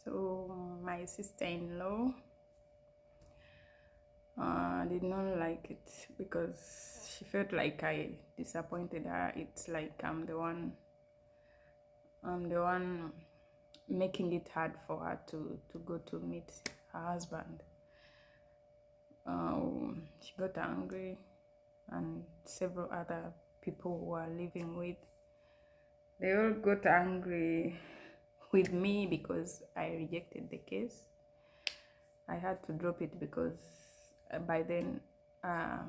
So my sister-in-law did not like it because she felt like I disappointed her. It's like I'm the one making it hard for her to go to meet her husband. She got angry, and several other people who are living with, they all got angry with me because I rejected the case. I had to drop it because by then uh,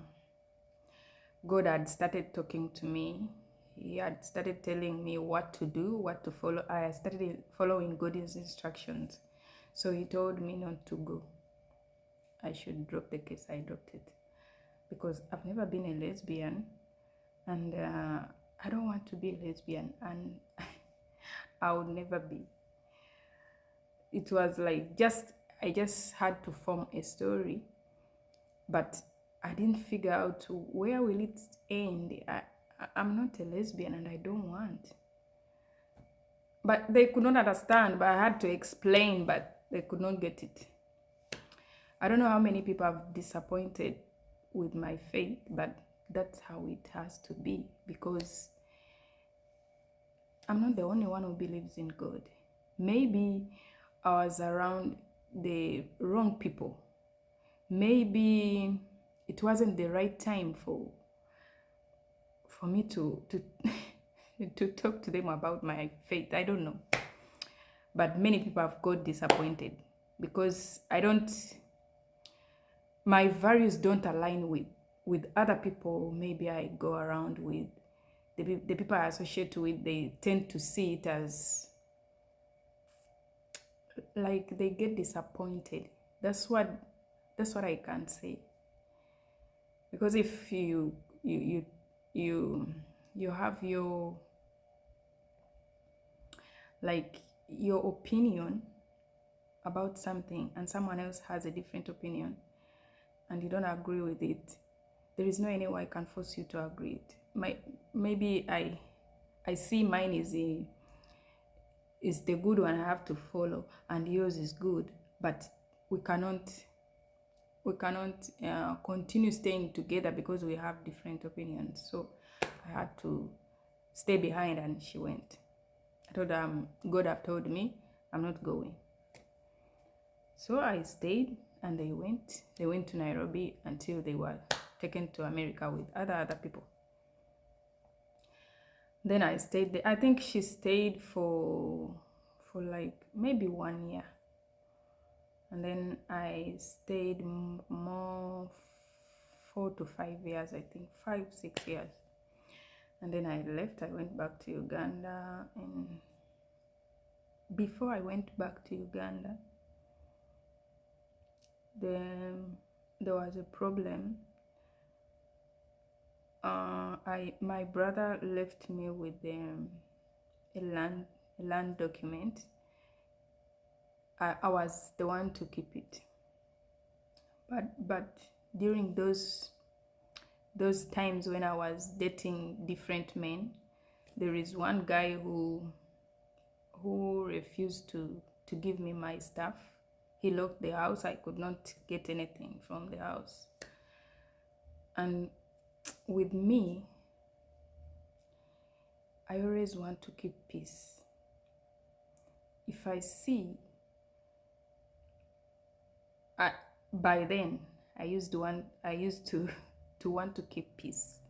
God had started talking to me. He had started telling me what to do, what to follow. I started following God's instructions. So he told me not to go. I should drop the case. I dropped it because I've never been a lesbian, and I don't want to be a lesbian, and I would never be. It was like I just had to form a story, but I didn't figure out where will it end. I'm not a lesbian and I don't want. But they could not understand, but I had to explain, but they could not get it. I don't know how many people have disappointed with my faith, but that's how it has to be, because I'm not the only one who believes in God. Maybe I was around the wrong people. Maybe it wasn't the right time for me to to talk to them about my faith. I don't know. But many people have got disappointed because my values don't align with other people. Maybe I go around with the people I associate with. They tend to see it as like they get disappointed. That's what I can say. Because if you you you have your opinion about something and someone else has a different opinion and you don't agree with it, there is no any way I can force you to agree it. Maybe I see mine is the good one I have to follow, and yours is good, but we cannot continue staying together because we have different opinions. So I had to stay behind, and she went. I told her, God have told me I'm not going. So I stayed, and they went to Nairobi until they were taken to America with other people. Then I stayed there. I think she stayed for like maybe 1 year. And then I stayed more 4 to 5 years, I think 5, 6 years. And then I left. I went back to Uganda, and before I went back to Uganda, there was a problem. My brother left me with a land document. I was the one to keep it, but during those times when I was dating different men, there is one guy who refused to give me my stuff. He locked the house. I could not get anything from the house. And with me, I always want to keep peace. If I see, by then I used to want to keep peace,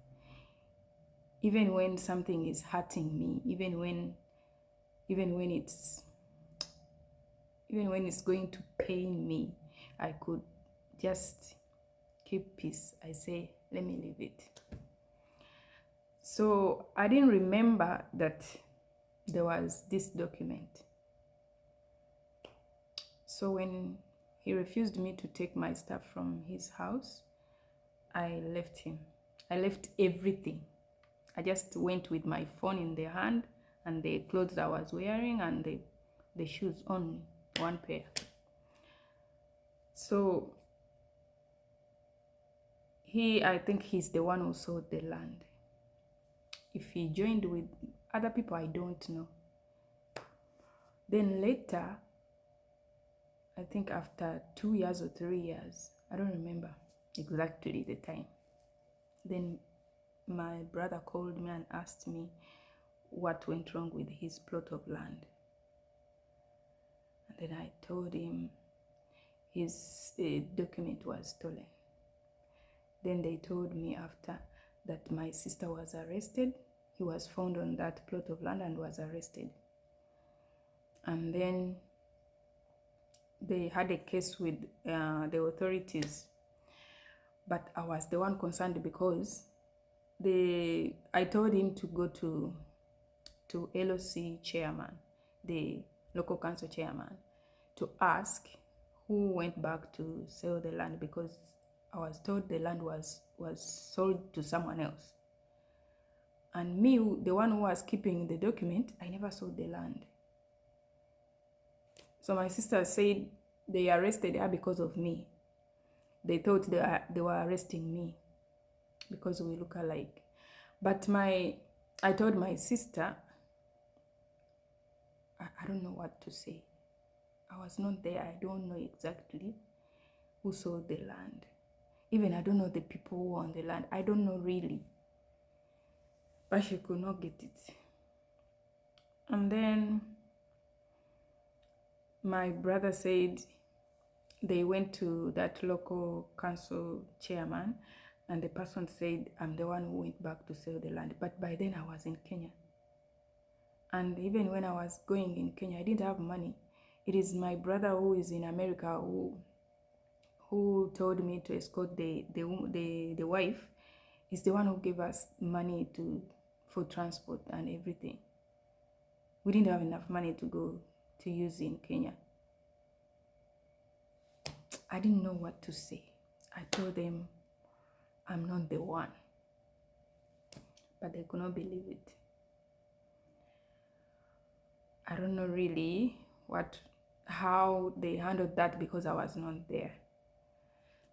even when something is hurting me, even when it's going to pain me, I could just keep peace. I say, let me leave it. So I didn't remember that there was this document. So when he refused me to take my stuff from his house, I left him. I left everything. I just went with my phone in the hand and the clothes I was wearing and the shoes, only one pair. So I think he's the one who sold the land. If he joined with other people, I don't know. Then later, I think after 2 years or 3 years, I don't remember exactly the time, then my brother called me and asked me what went wrong with his plot of land. And then I told him his document was stolen. Then they told me after that my sister was arrested. He was found on that plot of land and was arrested. And then they had a case with the authorities. But I was the one concerned because I told him to go to LOC chairman, the local council chairman, to ask who went back to sell the land, because I was told the land was sold to someone else. And me, the one who was keeping the document, I never sold the land. So my sister said they arrested her because of me. They thought they were arresting me because we look alike. But I told my sister, I don't know what to say. I was not there. I don't know exactly who sold the land. Even I don't know the people who own the land. I don't know really. But she could not get it. And then my brother said they went to that local council chairman, and the person said, I'm the one who went back to sell the land. But by then I was in Kenya. And even when I was going in Kenya, I didn't have money. It is my brother who is in America who told me to escort the wife. He's the one who gave us money for transport and everything. We didn't have enough money to go to use in Kenya. I didn't know what to say. I told them I'm not the one. But they could not believe it. I don't know really how they handled that because I was not there.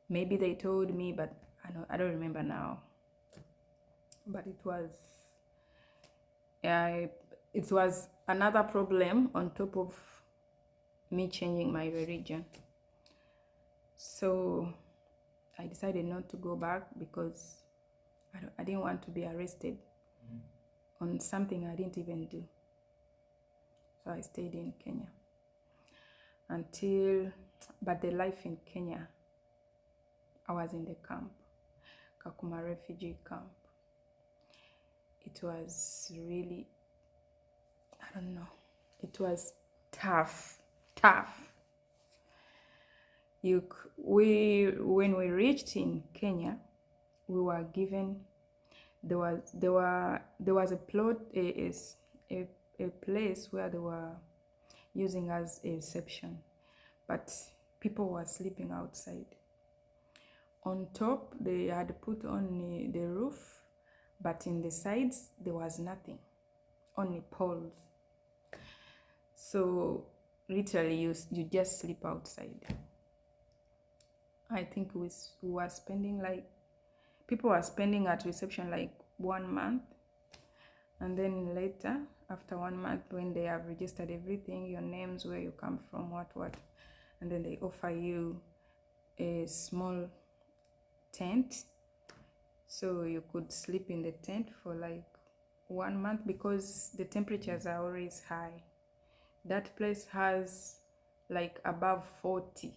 Maybe they told me, but I don't remember now. But it was another problem on top of me changing my religion. So I decided not to go back because I didn't want to be arrested on something I didn't even do. So I stayed in Kenya but the life in Kenya, I was in the camp, Kakuma refugee camp. It was really, I don't know, it was tough. When we reached in Kenya, we were given, there was a plot, a place where they were using as a reception, but people were sleeping outside. On top, they had put on the roof, but in the sides, there was nothing, only poles. So literally, you just sleep outside. I think we were spending people were spending at reception 1 month. And then later, after 1 month, when they have registered everything, your names, where you come from, what, and then they offer you a small tent. So you could sleep in the tent for 1 month because the temperatures are always high. That place has above 40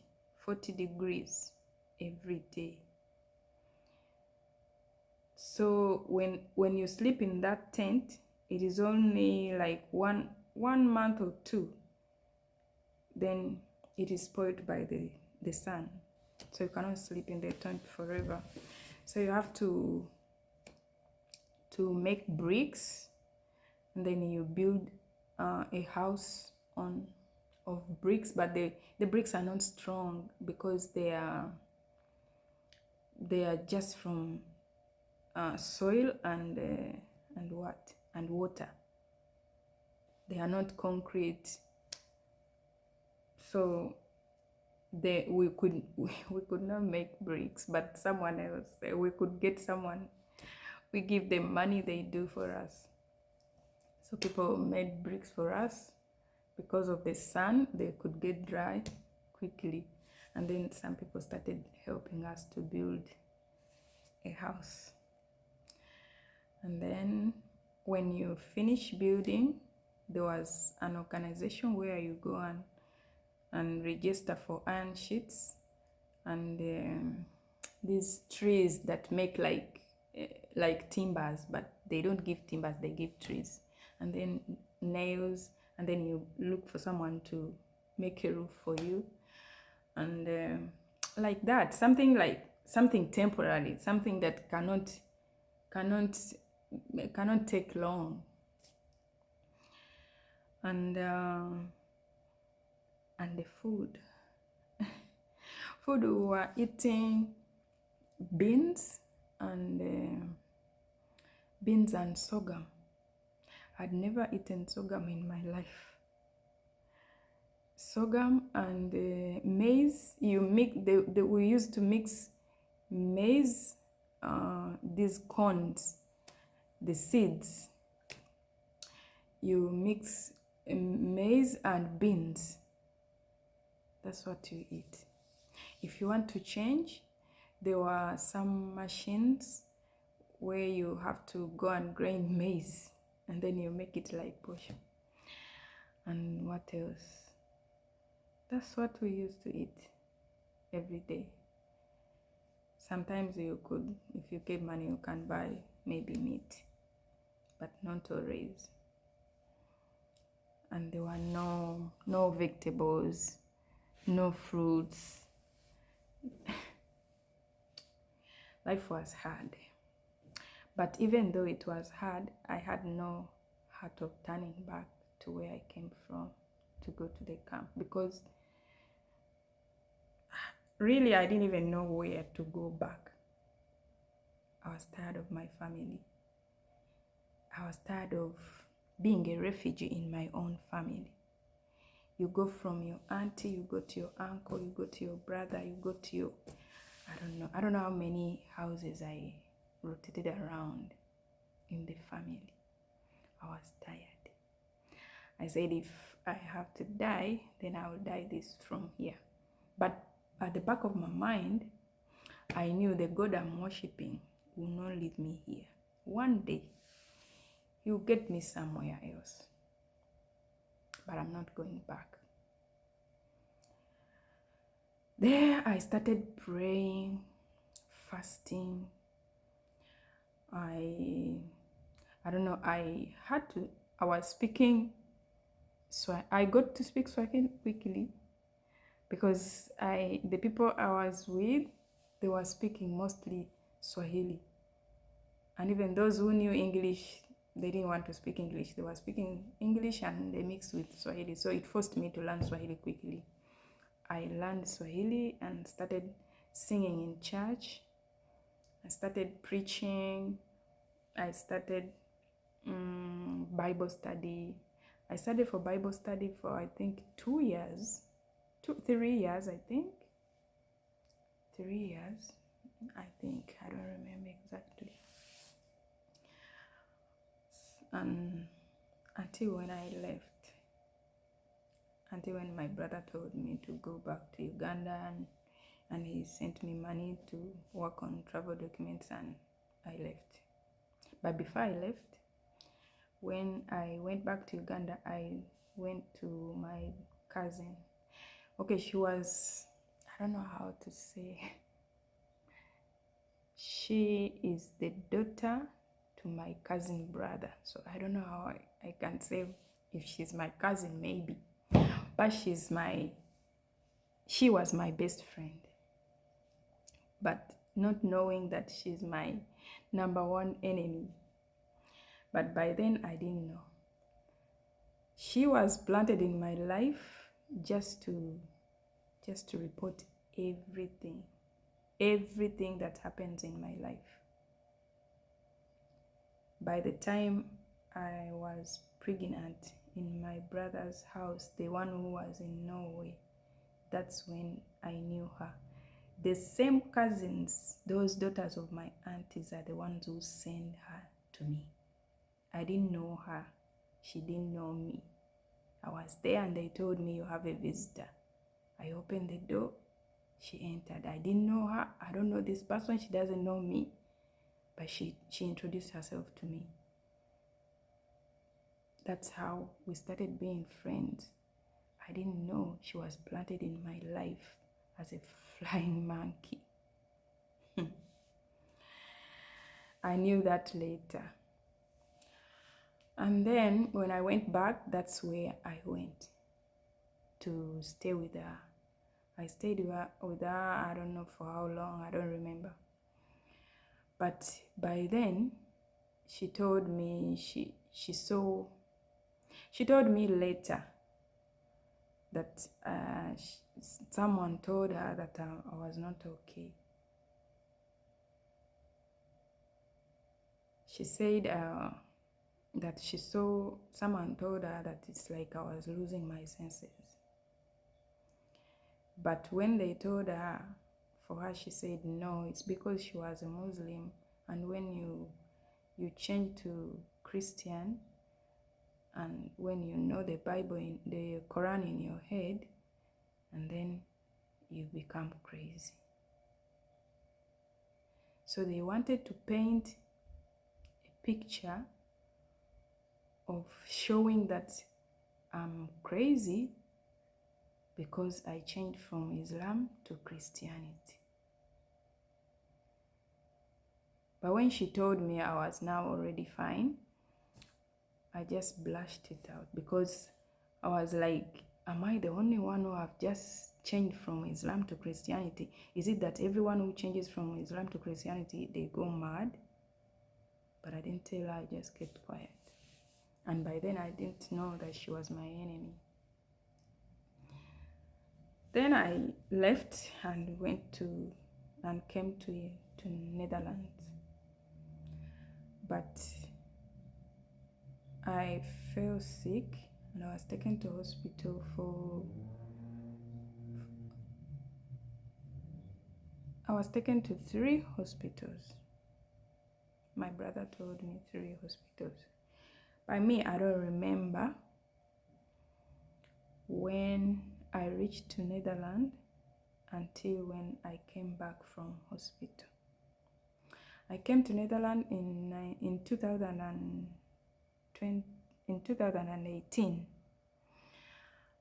degrees every day. So when you sleep in that tent, it is only one month or two, then it is spoiled by the sun. So you cannot sleep in the tent forever. So you have to make bricks, and then you build a house of bricks, but the bricks are not strong because they are just from soil and water. They are not concrete. So we could not make bricks, but someone else, we could get someone. We give them money, they do for us. So people made bricks for us. Because of the sun, they could get dry quickly. And then some people started helping us to build a house. And then when you finish building, there was an organization where you go and register for iron sheets and these trees that make like timbers, but they don't give timbers, they give trees, and then nails, and then you look for someone to make a roof for you, and like that, something temporary, something that cannot take long. And the food we were eating beans and sorghum. I'd never eaten sorghum in my life. Sorghum and maize, we used to mix maize, these corns, the seeds. You mix maize and beans. That's what you eat. If you want to change, there were some machines where you have to go and grind maize and then you make it like posho. And what else? That's what we used to eat every day. Sometimes you could, if you get money, you can buy maybe meat, but not always. And there were no vegetables, no fruits. Life was hard. But even though it was hard, I had no heart of turning back to where I came from to go to the camp, because really I didn't even know where to go back. I was tired of my family. I was tired of being a refugee in my own family. You go from your auntie, you go to your uncle, you go to your brother, you go to your, I don't know how many houses I rotated around in the family. I was tired. I said, if I have to die, then I will die this from here. But at the back of my mind, I knew the God I'm worshiping will not leave me here. One day, He'll get me somewhere else. But I'm not going back. There I started praying, fasting. I don't know, I was speaking, so I got to speak Swahili quickly, because the people I was with, they were speaking mostly Swahili. And even those who knew English, they didn't want to speak English. They were speaking English and they mixed with Swahili. So it forced me to learn Swahili quickly. I learned Swahili and started singing in church. I started preaching. I started Bible study. I studied for Bible study for, I think, 3 years, I think. 3 years, I think. I don't remember exactly. And until when I left, until when my brother told me to go back to Uganda, and he sent me money to work on travel documents, and I left. But before I left, when I went back to Uganda, I went to my cousin. Okay, she was, I don't know how to say. She is the daughter to my cousin brother. So I don't know how I can say if she's my cousin, maybe. But she was my best friend. But not knowing that she's my number one enemy. But by then I didn't know. She was planted in my life just to report everything that happens in my life. By the time I was pregnant in my brother's house, the one who was in Norway, that's when I knew her. The same cousins, those daughters of my aunties, are the ones who sent her to me. I didn't know her. She didn't know me. I was there and they told me, you have a visitor. I opened the door. She entered. I didn't know her. I don't know this person. She doesn't know me. But she introduced herself to me. That's how we started being friends. I didn't know she was planted in my life as a flying monkey. I knew that later. And then when I went back, that's where I went to stay with her. I stayed with her, I don't know for how long, I don't remember. But by then, she told me, she told me later that someone told her that I was not okay. She said that someone told her that it's like I was losing my senses. But when they told her, for her, she said no, it's because she was a Muslim, and when you change to Christian, and when you know the Bible, the Quran in your head, and then you become crazy. So they wanted to paint a picture of showing that I'm crazy because I changed from Islam to Christianity. But when she told me I was now already fine, I just blushed it out, because I was like, am I the only one who have just changed from Islam to Christianity? Is it that everyone who changes from Islam to Christianity, they go mad? But I didn't tell her, I just kept quiet. And by then I didn't know that she was my enemy. Then I left and came to Netherlands. But I fell sick and I was taken to hospital I was taken to 3 hospitals. My brother told me 3 hospitals. By me, I don't remember when I reached to Netherlands until when I came back from hospital. I came to Netherlands in 2018,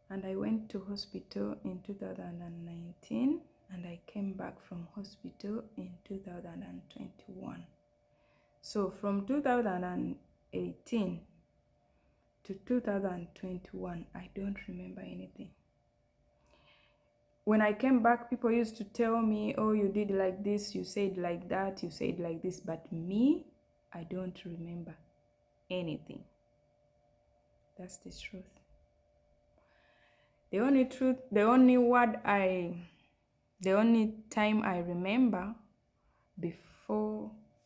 and I went to hospital in 2019, and I came back from hospital in 2021. So from 2018 to 2021, I don't remember anything. When I came back, people used to tell me, oh, you did like this, you said like that, you said like this. But me, I don't remember anything. That's the truth. The only time I remember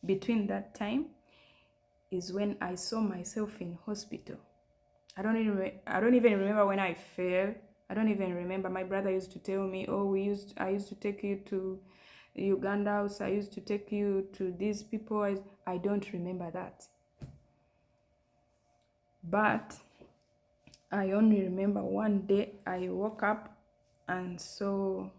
between that time is when I saw myself in hospital. I don't even remember when I fell. I don't even remember. My brother used to tell me, oh, I used to take you to Uganda house. I used to take you to these people. I don't remember that. But I only remember one day I woke up and saw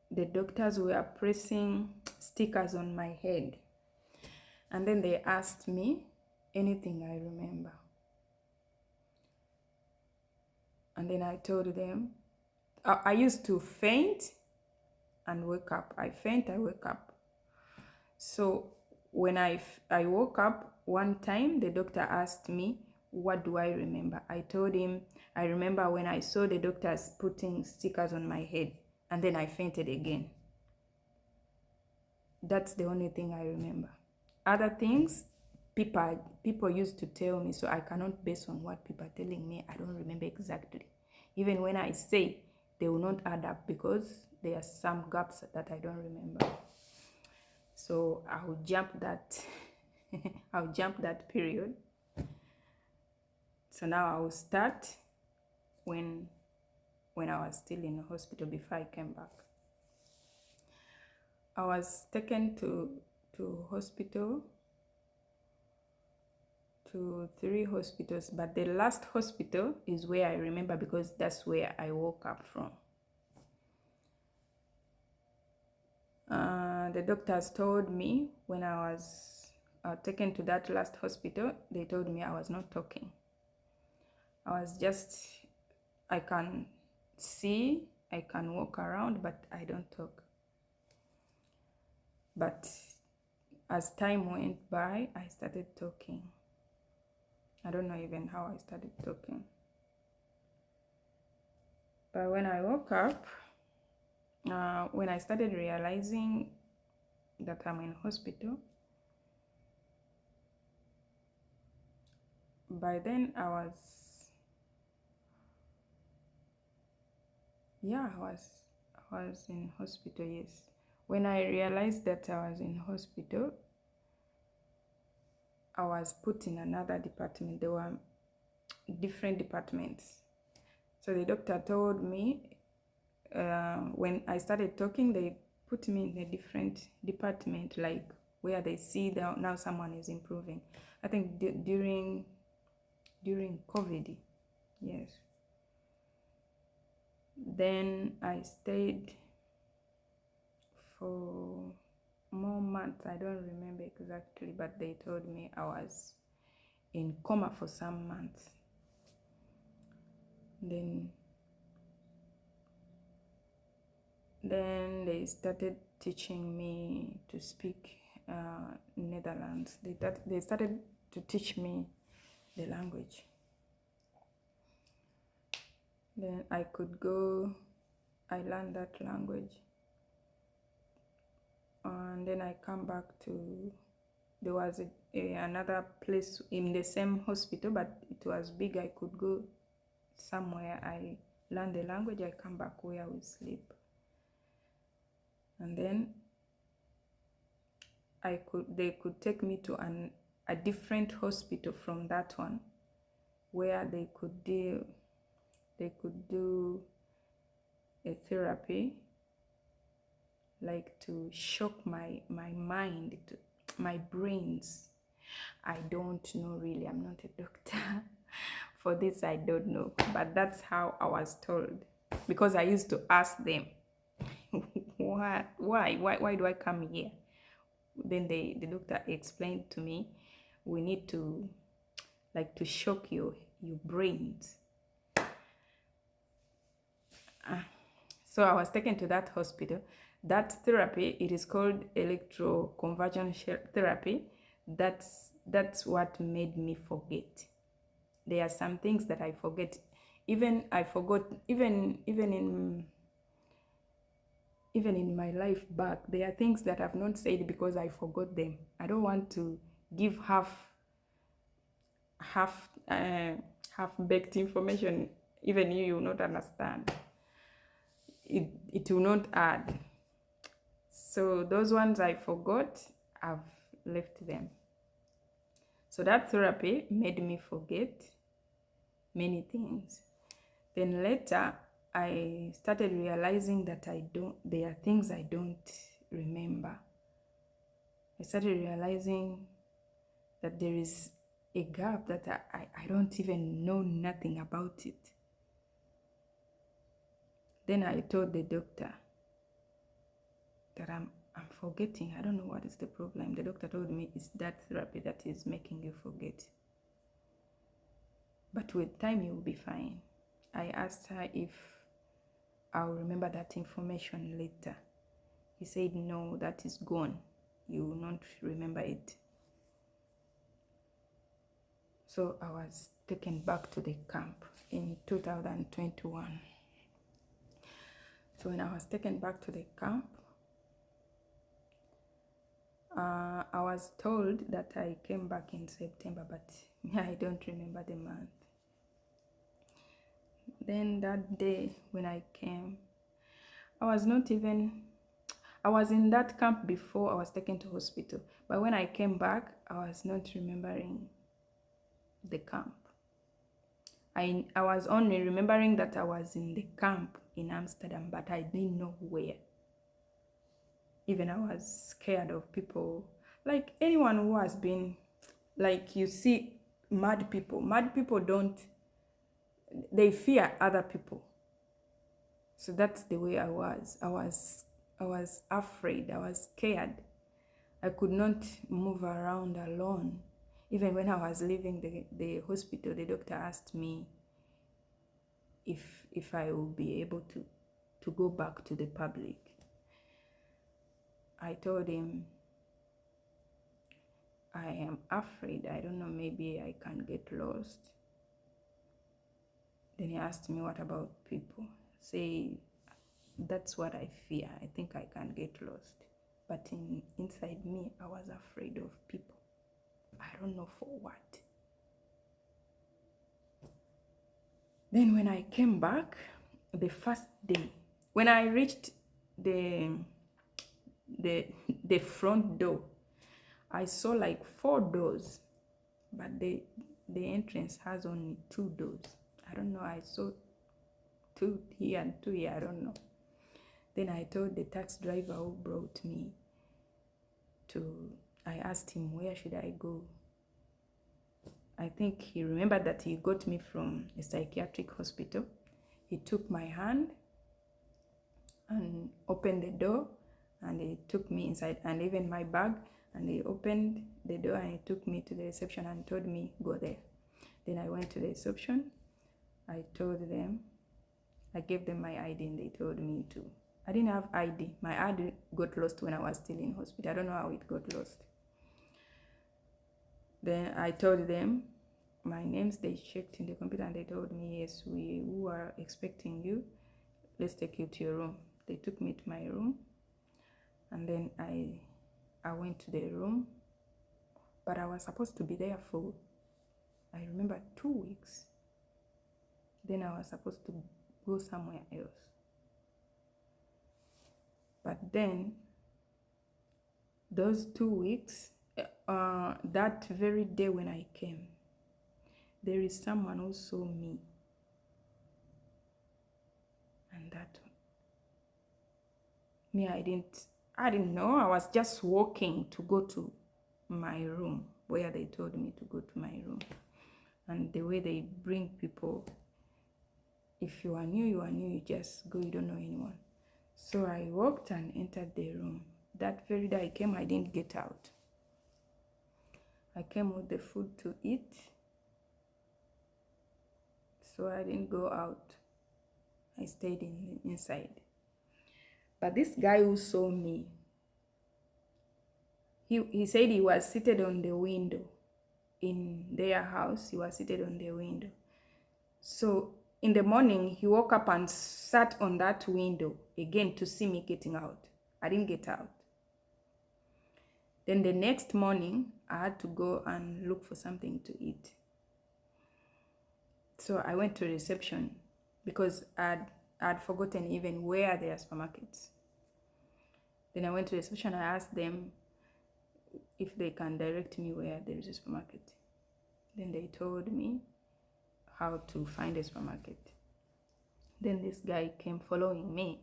the doctors were pressing stickers on my head. And then they asked me anything I remember. And then I told them, I used to faint and wake up. I faint, I wake up. So when I woke up one time, the doctor asked me, what do I remember? I told him, I remember when I saw the doctors putting stickers on my head, and then I fainted again. That's the only thing I remember. Other things, people used to tell me, so I cannot base on what people are telling me. I don't remember exactly. Even when I say, they will not add up because there are some gaps that I don't remember. So I'll jump that I'll jump that period. So now I will start when I was still in the hospital before I came back. I was taken to hospital to 3 hospitals, but the last hospital is where I remember because that's where I woke up from. The doctors told me when I was taken to that last hospital, they told me I was not talking. I was just, I can see, I can walk around, but I don't talk. But as time went by, I started talking. I don't know even how I started talking. But when I woke up, when I started realizing that I'm in hospital, by then I was in hospital, yes. When I realized that I was in hospital, I was put in another department. There were different departments. So the doctor told me, when I started talking, they put me in a different department, like where they see that now someone is improving. I think during COVID, yes. Then I stayed for more months. I don't remember exactly, but they told me I was in coma for some months. Then they started teaching me to speak Netherlands. They started to teach me the language. Then I learned that language. And then I come back to, there was another place in the same hospital, but it was big. I could go somewhere. I learned the language. I come back where we sleep. And then they could take me to a different hospital from that one, where they could do a therapy, like to shock my mind, my brains. I don't know really. I'm not a doctor. For this, I don't know. But that's how I was told. Because I used to ask them, why do I come here? Then the doctor explained to me, we need to shock your brains. So I was taken to that hospital. That therapy, it is called electroconversion therapy. That's what made me forget. There are some things that I forget. Even in my life back, there are things that I've not said because I forgot them. I don't want to give half-baked information. Even you will not understand. It will not add. So those ones I forgot, I've left them. So that therapy made me forget many things. Then later, I started realizing that there are things I don't remember. I started realizing that there is a gap that I don't even know nothing about it. Then I told the doctor that I'm forgetting. I don't know what is the problem. The doctor told me it's that therapy that is making you forget. But with time, you will be fine. I asked her if I'll remember that information later. He said, no, that is gone. You will not remember it. So I was taken back to the camp in 2021. So when I was taken back to the camp, I was told that I came back in September, but I don't remember the month. Then that day when I came, I was in that camp before I was taken to hospital. But when I came back, I was not remembering the camp. I was only remembering that I was in the camp in Amsterdam, but I didn't know where. Even I was scared of people. Like anyone who has been, like you see mad people. Mad people don't, they fear other people. So that's the way I was. I was afraid. I was scared. I could not move around alone. Even when I was leaving the hospital, the doctor asked me if I would be able to go back to the public. I told him, I am afraid. I don't know, maybe I can get lost. Then he asked me, what about people? Say, that's what I fear. I think I can get lost. But inside me, I was afraid of people. I don't know for what. Then when I came back, the first day, when I reached the front door, I saw like 4 doors, but the entrance has only 2 doors. I don't know, I saw 2 here and 2 here, I don't know. Then I told the taxi driver who brought me I asked him, where should I go? I think he remembered that he got me from a psychiatric hospital. He took my hand and opened the door, and he took me inside, and even my bag, and he opened the door and he took me to the reception and told me, go there. Then I went to the reception. I told them, I gave them my ID, and they told me to. I didn't have ID. My ID got lost when I was still in hospital. I don't know how it got lost. Then I told them my names. They checked in the computer and they told me, yes, we are expecting you. Let's take you to your room. They took me to my room, and then I went to the room, but I was supposed to be there for, I remember, 2 weeks. Then I was supposed to go somewhere else. But then those 2 weeks, that very day when I came, there is someone who saw me, and that me, I didn't know. I was just walking to go to my room, where they told me to go to my room. And the way they bring people, if you are new, you just go, you don't know anyone. So I walked and entered the room. That very day I came, I didn't get out. I came with the food to eat, so I didn't go out. I stayed inside. But this guy who saw me, he said he was seated on the window. In their house, he was seated on the window. So in the morning, he woke up and sat on that window again to see me getting out. I didn't get out. Then the next morning, I had to go and look for something to eat. So I went to reception because I'd forgotten even where there are supermarkets. Then I went to reception. I asked them if they can direct me where there is a supermarket. Then they told me how to find a supermarket. Then this guy came following me.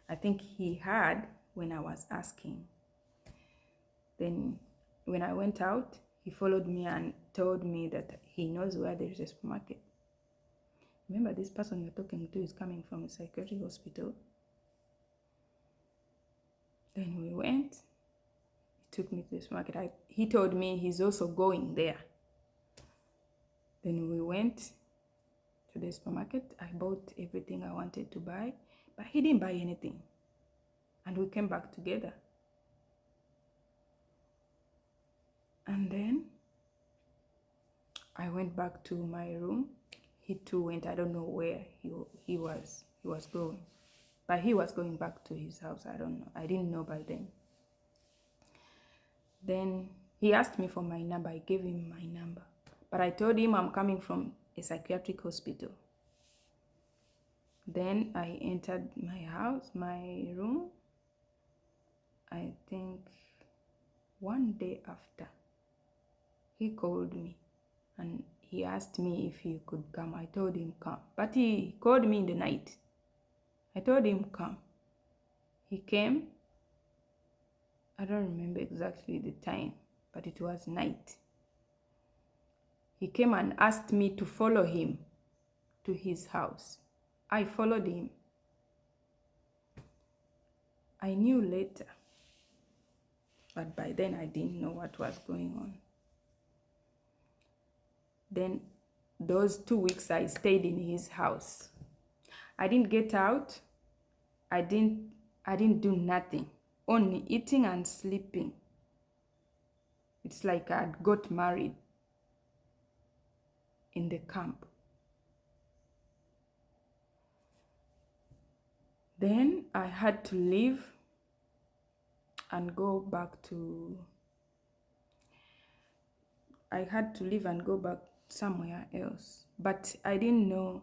I think he heard when I was asking. Then when I went out, he followed me and told me that he knows where there is a supermarket. Remember, this person you're talking to is coming from a psychiatric hospital. Then we went. He took me to the supermarket. He told me he's also going there. Then we went to the supermarket. I bought everything I wanted to buy, but he didn't buy anything. And we came back together. And then I went back to my room. He too went. I don't know where he was going, but he was going back to his house. I don't know. I didn't know by then. Then he asked me for my number. I gave him my number, but I told him I'm coming from a psychiatric hospital. Then I entered my house, my room. I think one day after, he called me and he asked me if he could come. I told him come, but he called me in the night. I told him come. He came. I don't remember exactly the time, but it was night. He came and asked me to follow him to his house. I followed him. I knew later, but by then I didn't know what was going on. Then those 2 weeks I stayed in his house. I didn't get out. I didn't do nothing, only eating and sleeping. It's like I had got married in the camp. Then I had to leave and go back to, somewhere else. But I didn't know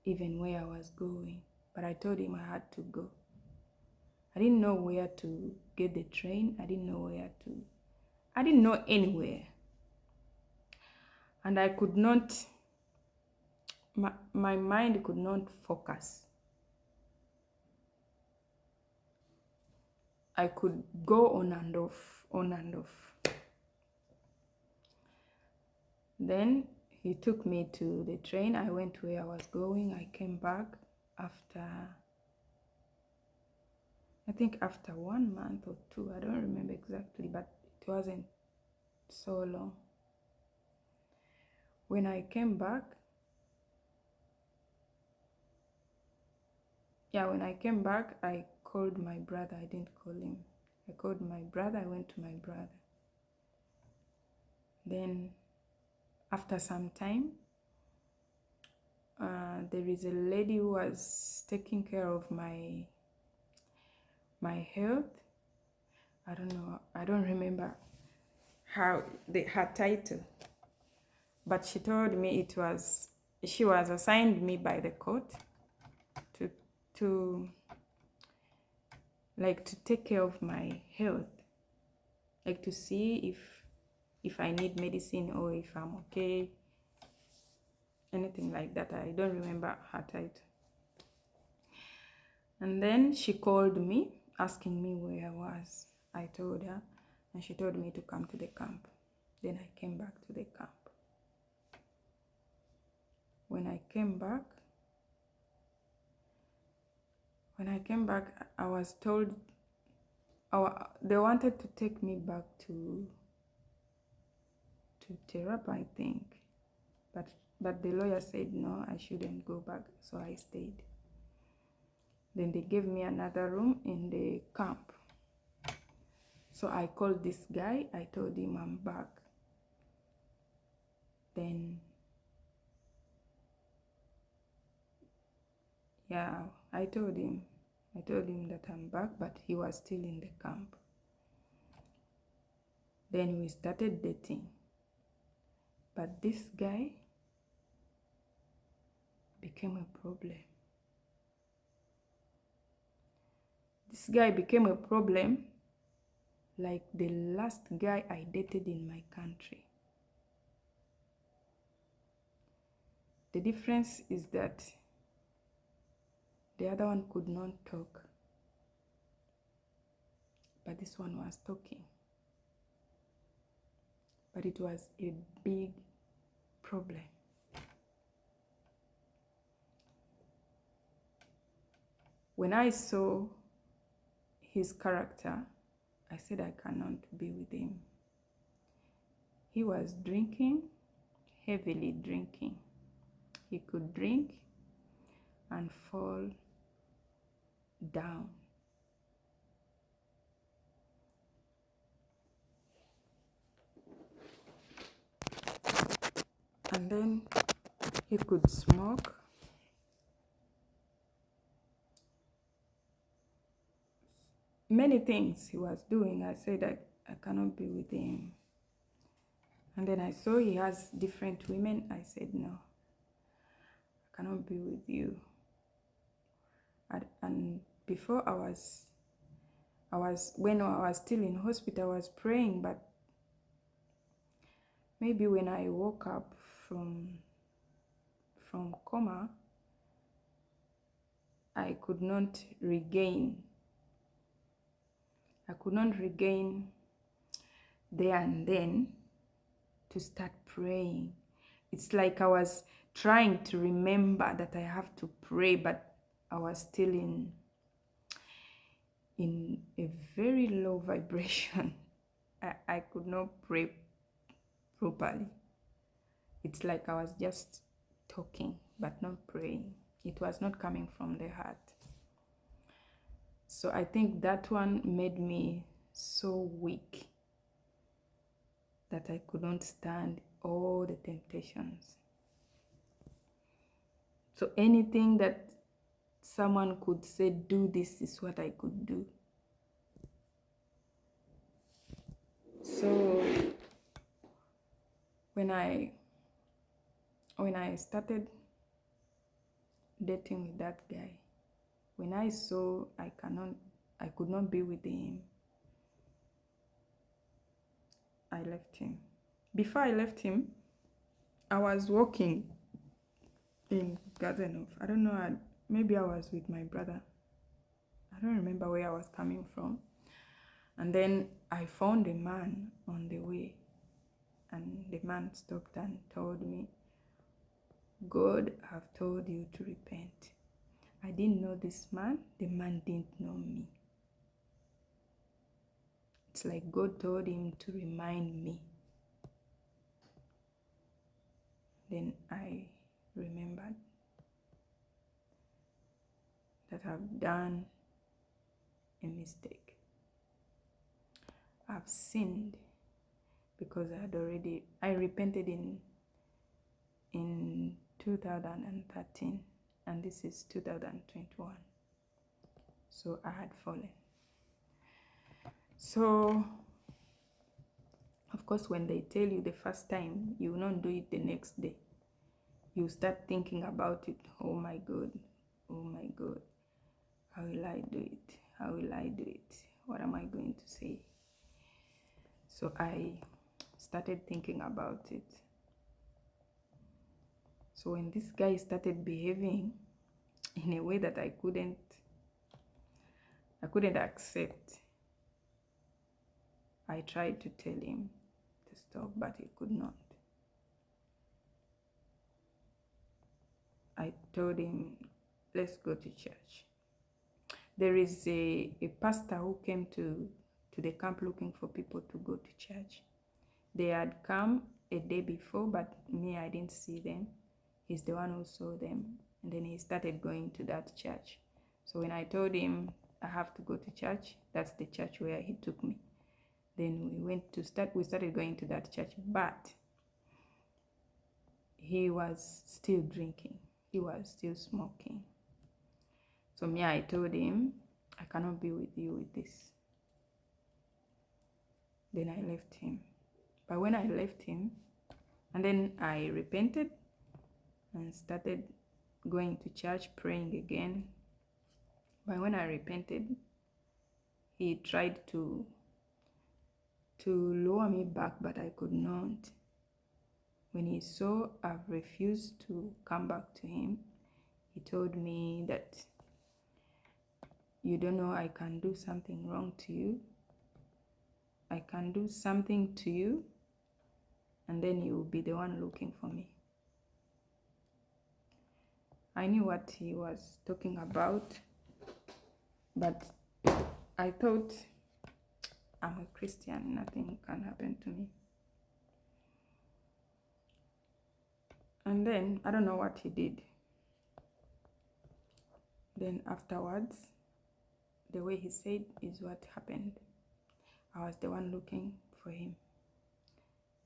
even where I was going. But I told him I had to go. I didn't know where to get the train. I didn't know anywhere. And I could not, my mind could not focus. I could go on and off. Then he took me to the train. I went where I was going. I came back after, I think after 1 month or 2. I don't remember exactly, but it wasn't so long. When I came back, I called my brother. I didn't call him. I called my brother. I went to my brother. Then after some time, there is a lady who was taking care of my health. I don't know. I don't remember her title. But she told me she was assigned me by the court to take care of my health, like to see if I need medicine or if I'm okay, anything like that. I don't remember her title. And then she called me asking me where I was. I told her, and she told me to come to the camp. Then I came back to the camp. When I came back, I was told they wanted to take me back to therapy, I think. But the lawyer said no, I shouldn't go back, so I stayed. Then they gave me another room in the camp. So I called this guy. I told him I'm back. Then, yeah, I told him that I'm back, but he was still in the camp. Then we started dating. But this guy became a problem. This guy became a problem like the last guy I dated in my country. The difference is that the other one could not talk, but this one was talking. But it was a big problem. When I saw his character, I said I cannot be with him. He was drinking, heavily drinking. He could drink and fall down. And then he could smoke. Many things he was doing. I said I cannot be with him. And then I saw he has different women. I said no, I cannot be with you. And before when I was still in hospital, I was praying, but maybe when I woke up from coma, I could not regain there and then to start praying, it's like I was trying to remember that I have to pray, but I was still in a very low vibration. I could not pray properly. It's like I was just talking but not praying. It was not coming from the heart. So I think that one made me so weak that I could not stand all the temptations. So anything that someone could say, do this, is what I could do. So when I started dating with that guy, when I saw I could not be with him, I left him. Before I left him, I was walking in Garden of, I don't know, maybe I was with my brother. I don't remember where I was coming from. And then I found a man on the way, and the man stopped and told me, God have told you to repent. I didn't know this man. The man didn't know me. It's like God told him to remind me. Then I remembered that I've done a mistake. I've sinned because I repented in 2013, and this is 2021. So I had fallen. So, of course, when they tell you the first time, you will not do it the next day. You start thinking about it. Oh my God, how will I do it? How will I do it? What am I going to say? So I started thinking about it. So when this guy started behaving in a way that I couldn't accept, I tried to tell him to stop, but he could not. I told him, let's go to church. There is a pastor who came to the camp looking for people to go to church. They had come a day before, but me, I didn't see them. He's the one who saw them, and then he started going to that church. So when I told him I have to go to church, that's the church where he took me. Then we started going to that church, but he was still drinking. He was still smoking. So me, I told him, I cannot be with you with this. Then I left him. But when I left him, and then I repented and started going to church, praying again. But when I repented, he tried to lure me back, but I could not. When he saw I've refused to come back to him, he told me that, you don't know, I can do something wrong to you. I can do something to you, and then you will be the one looking for me. I knew what he was talking about, but I thought, I'm a Christian, nothing can happen to me. And then, I don't know what he did. Then afterwards, the way he said is what happened. I was the one looking for him.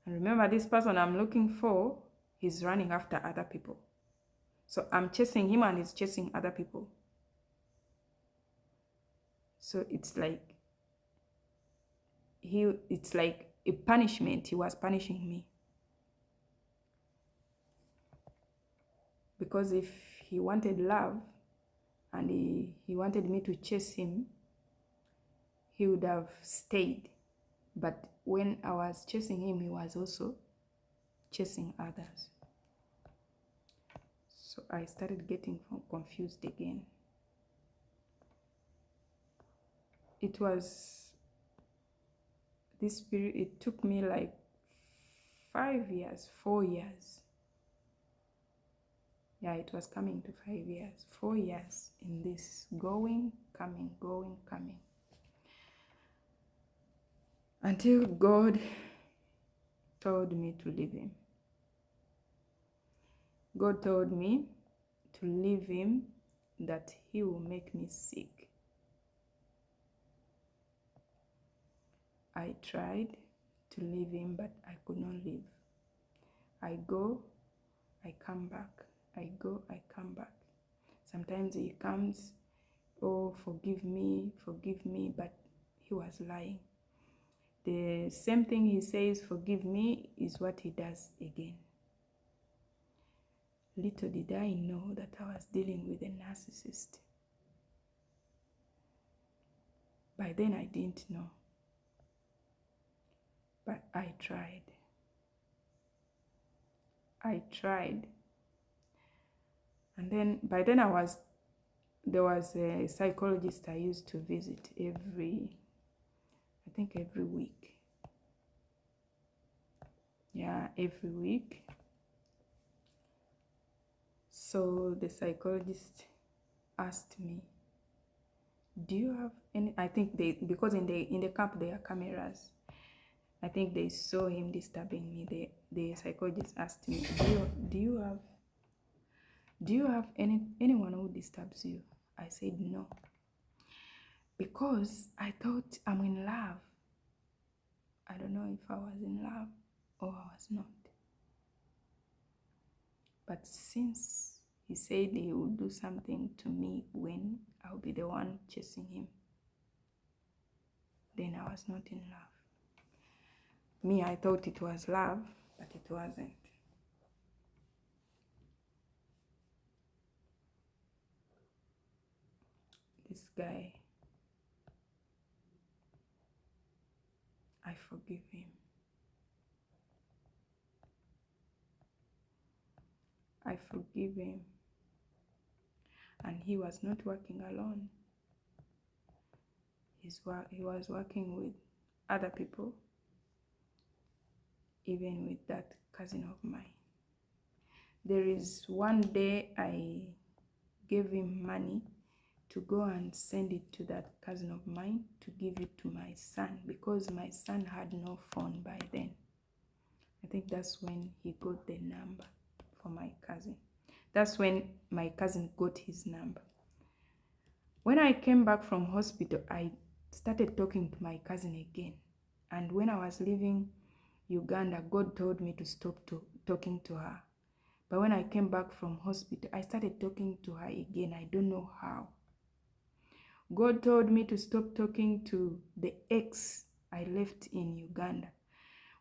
And remember, this person I'm looking for, he's running after other people. So I'm chasing him and he's chasing other people. So it's like a punishment. He was punishing me. Because if he wanted love and he wanted me to chase him, he would have stayed. But when I was chasing him, he was also chasing others. So I started getting confused again. It was this period, it took me like 4 years Yeah, it was coming to 5 years, 4 years in this going, coming, going, coming. Until God told me to leave him. God told me to leave him, that he will make me sick. I tried to leave him, but I could not leave. I go, I come back. I go, I come back. Sometimes he comes, oh, forgive me, but he was lying. The same thing he says, forgive me, is what he does again. Little did I know that I was dealing with a narcissist. By then I didn't know. But I tried. And then by then there was a psychologist I used to visit every week. Yeah, every week. So the psychologist asked me, do you have any, I think because in the camp there are cameras. I think they saw him disturbing me. The psychologist asked me, do you have anyone who disturbs you? I said no. Because I thought I'm in love. I don't know if I was in love or I was not. But since he said he would do something to me when I'll be the one chasing him, then I was not in love. Me, I thought it was love, but it wasn't. This guy, I forgive him. I forgive him. And he was not working alone. He was working with other people, even with that cousin of mine. There is one day I gave him money to go and send it to that cousin of mine to give it to my son, because my son had no phone by then. I think that's when he got the number for my cousin. That's when my cousin got his number. When I came back from hospital, I started talking to my cousin again. And when I was leaving Uganda, God told me to stop talking to her. But when I came back from hospital, I started talking to her again. I don't know how. God told me to stop talking to the ex I left in Uganda.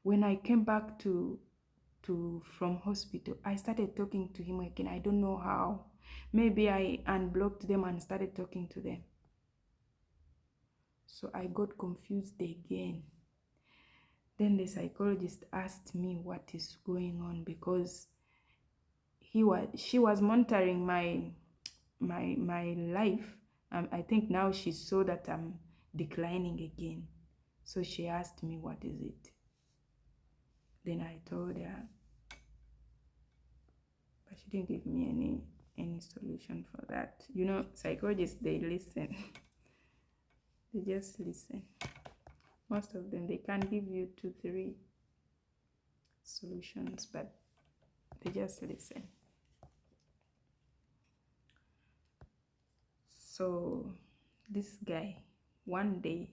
When I came back from hospital, I started talking to him again. I don't know how. Maybe I unblocked them and started talking to them. So I got confused again. Then the psychologist asked me what is going on, because she was monitoring my life. I think now she saw that I'm declining again. So she asked me, what is it? Then I told her, but she didn't give me any solution for that. You know, psychologists, they listen. They just listen. Most of them, they can give you 2-3 solutions, but they just listen. So this guy, one day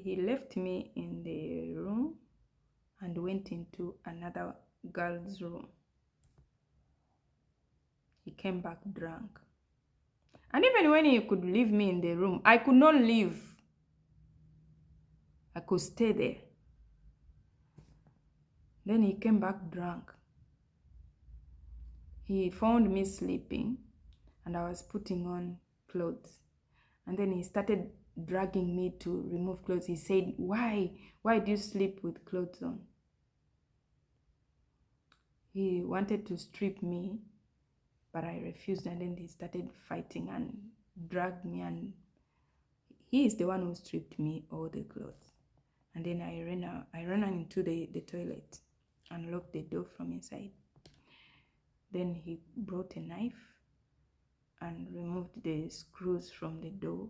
he left me in the room and went into another girl's room. He came back drunk. And even when he could leave me in the room, I could not leave. I could stay there. Then he came back drunk. He found me sleeping and I was putting on clothes. And then he started dragging me to remove clothes. He said, why do you sleep with clothes on? He wanted to strip me, but I refused. And then he started fighting and dragged me, and he is the one who stripped me all the clothes. And then I ran into the toilet. and locked the door from inside. Then he brought a knife and removed the screws from the door,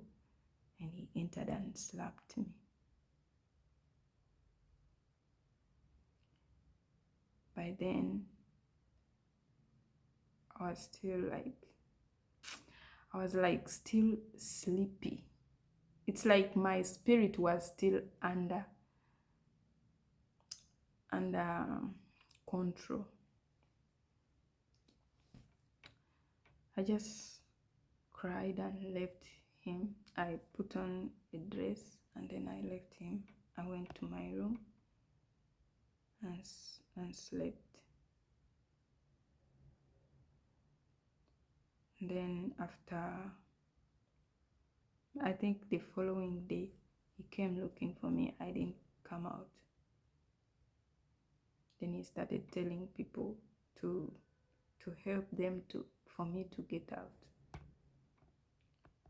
and he entered and slapped me. By then, I was still sleepy. It's like my spirit was still under control. I just cried and left him. I put on a dress and then I left him. I went to my room and slept. Then after, I think the following day, he came looking for me. I didn't come out. Then he started telling people to help them for me to get out.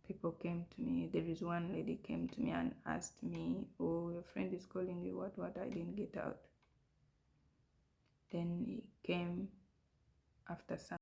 People came to me. There is one lady came to me and asked me, "Oh, your friend is calling you. What? I didn't get out." Then he came after some